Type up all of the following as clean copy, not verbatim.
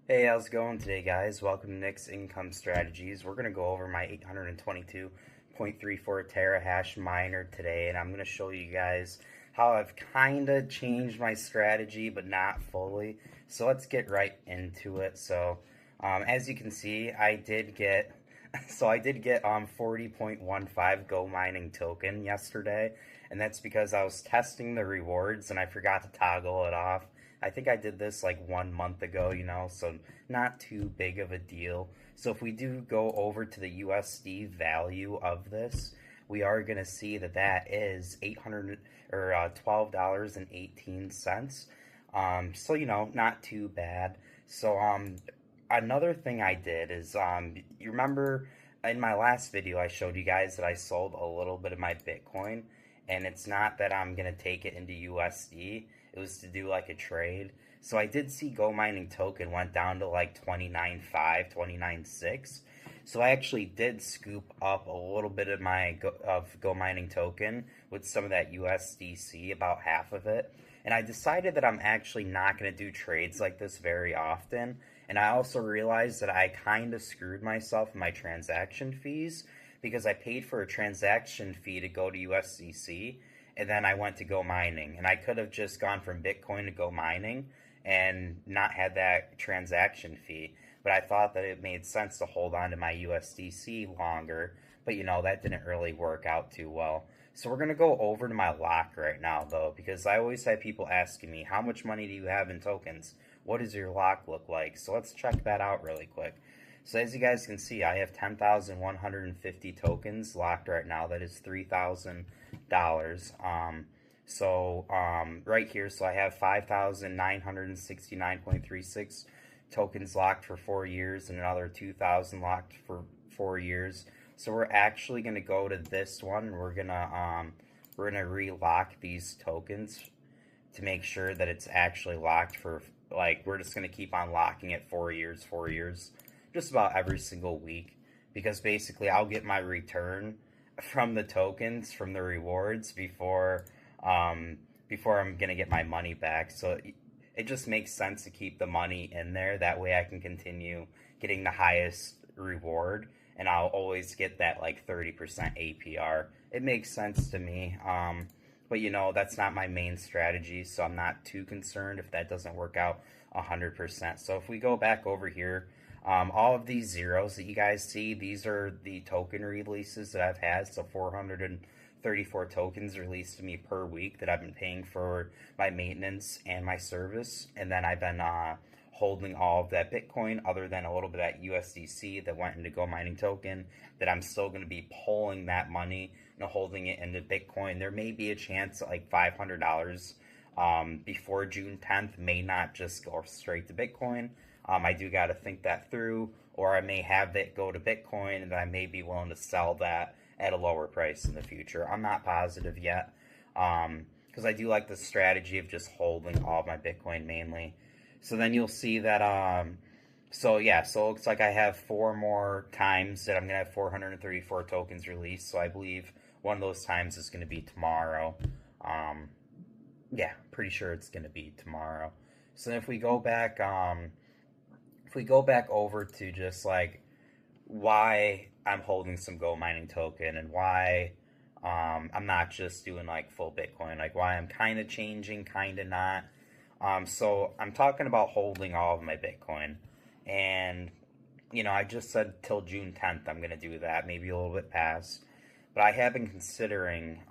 Hey, how's it going today, guys? Welcome to Nick's Income Strategies. We're going to go over my 822.34 terahash miner today, and I'm going to show you guys how I've kind of changed my strategy, but not fully. So let's get right into it. As you can see, I did get 40.15 GoMining token yesterday, and that's because I was testing the rewards and I forgot to toggle it off. I think I did this like 1 month ago, so not too big of a deal. So if we do go over to the USD value of this, we are going to see that that is 800 or $12.18. Not too bad. Another thing I did is you remember in my last video I showed you guys that I sold a little bit of my Bitcoin, and it's not that I'm going to take it into USD. It was to do like a trade. So I did see GoMining token went down to like 29.5, 29.6. So I actually did scoop up a little bit of my GoMining token with some of that USDC, about half of it. And I decided that I'm actually not going to do trades like this very often. And I also realized that I kind of screwed myself in my transaction fees because I paid for a transaction fee to go to USDC, and then I went to GoMining, and I could have just gone from Bitcoin to GoMining and not had that transaction fee. But I thought that it made sense to hold on to my USDC longer, but that didn't really work out too well. So we're gonna go over to my lock right now though, because I always have people asking me, how much money do you have in tokens? What does your lock look like? So let's check that out really quick. So as you guys can see, I have 10,150 tokens locked right now. That is $3,000. Right here, so I have 5,969.36 tokens locked for 4 years and another 2,000 locked for 4 years. So we're actually going to go to this one. We're gonna relock these tokens to make sure that it's actually locked for, like, we're just going to keep on locking it 4 years, 4 years, just about every single week, because basically I'll get my return from the tokens, from the rewards, before I'm gonna get my money back. So it just makes sense to keep the money in there. That way I can continue getting the highest reward, and I'll always get that like 30% APR. It makes sense to me. But that's not my main strategy, so I'm not too concerned if that doesn't work out 100%. So if we go back over here, all of these zeros that you guys see, these are the token releases that I've had. So 434 tokens released to me per week that I've been paying for my maintenance and my service. And then I've been holding all of that Bitcoin, other than a little bit of USDC that went into GoMining token, that I'm still going to be pulling that money and holding it into Bitcoin. There may be a chance that like $500 before June 10th may not just go straight to Bitcoin. I do got to think that through, or I may have it go to Bitcoin, and then I may be willing to sell that at a lower price in the future. I'm not positive yet, because I do like the strategy of just holding all of my Bitcoin mainly. So then you'll see that, so it looks like I have 4 more times that I'm going to have 434 tokens released. So I believe one of those times is going to be tomorrow. Pretty sure it's going to be tomorrow. So if we go back, over to just like why I'm holding some GoMining token, and why I'm not just doing like full Bitcoin, like why I'm kind of changing, kind of not. So I'm talking about holding all of my Bitcoin, and I just said till June 10th I'm gonna do that, maybe a little bit past, but I have been considering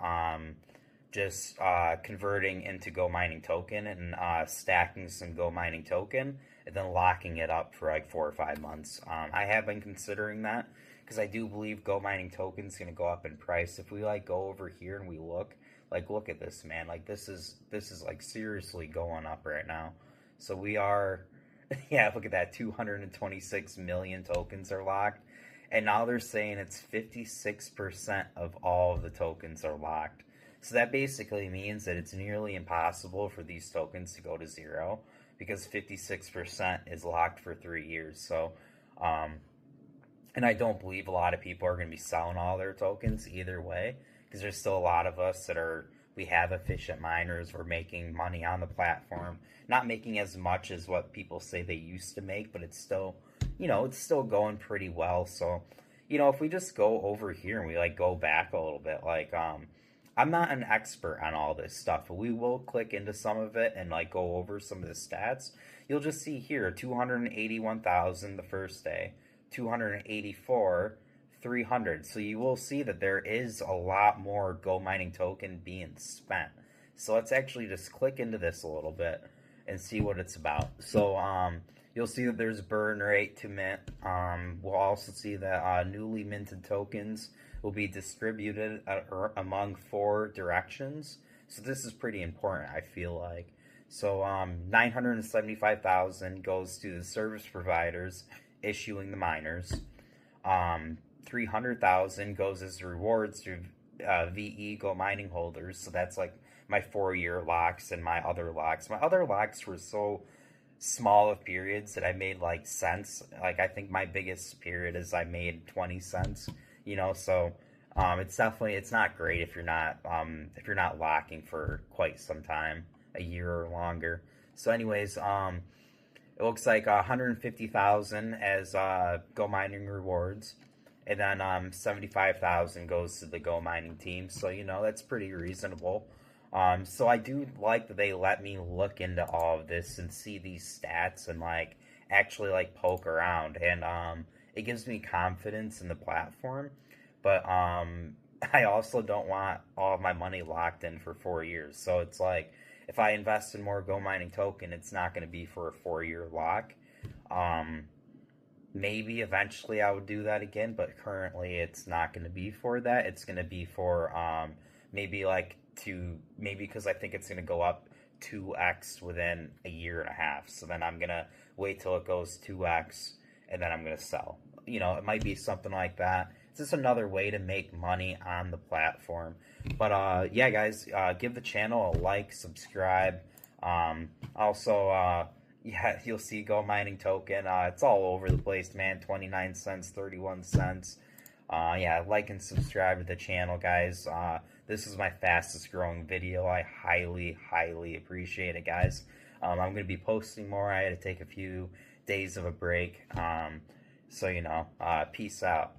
just converting into GoMining token and stacking some GoMining token and then locking it up for like 4 or 5 months. I have been considering that because I do believe GoMining token is going to go up in price. If we like go over here and we look at this, man, like this is like seriously going up right now. So we are, yeah, look at that, 226 million tokens are locked, and now they're saying it's 56% of all of the tokens are locked. So that basically means that it's nearly impossible for these tokens to go to zero, because 56% is locked for 3 years. So, and I don't believe a lot of people are going to be selling all their tokens either way, because there's still a lot of us that are We have efficient miners. We're making money on the platform. Not making as much as what people say they used to make, but it's still, it's still going pretty well. So, if we just go over here and we like go back a little bit, like, I'm not an expert on all this stuff, but we will click into some of it and like go over some of the stats. You'll just see here 281,000 the first day, 284, 300. So you will see that there is a lot more GoMining token being spent. So let's actually just click into this a little bit and see what it's about. So you'll see that there's burn rate to mint. We'll also see that newly minted tokens will be distributed among 4 directions. So this is pretty important, I feel like. So 975,000 goes to the service providers issuing the miners. 300,000 goes as rewards to VE GoMining holders. So that's like my 4-year locks and my other locks. My other locks were so small of periods that I made like cents. Like I think my biggest period is I made 20 cents. So it's definitely, it's not great if you're not locking for quite some time, a year or longer. So anyways, it looks like 150,000 as GoMining rewards, and then 75,000 goes to the GoMining team. So that's pretty reasonable. So I do like that they let me look into all of this and see these stats and like actually like poke around, and it gives me confidence in the platform. But I also don't want all of my money locked in for 4 years. So it's like if I invest in more GoMining token, it's not going to be for a 4-year lock. Maybe eventually I would do that again, but currently it's not going to be for that. It's going to be for maybe because I think it's going to go up 2x within a year and a half. So then I'm going to wait till it goes 2x and then I'm going to sell. It might be something like that. It's just another way to make money on the platform. But yeah, guys, give the channel a like, subscribe. Also, yeah, you'll see GoMining token. It's all over the place, man. 29 cents, 31 cents. Yeah, like and subscribe to the channel, guys. This is my fastest growing video. I highly, highly appreciate it, guys. I'm going to be posting more. I had to take a few days of a break. So, peace out.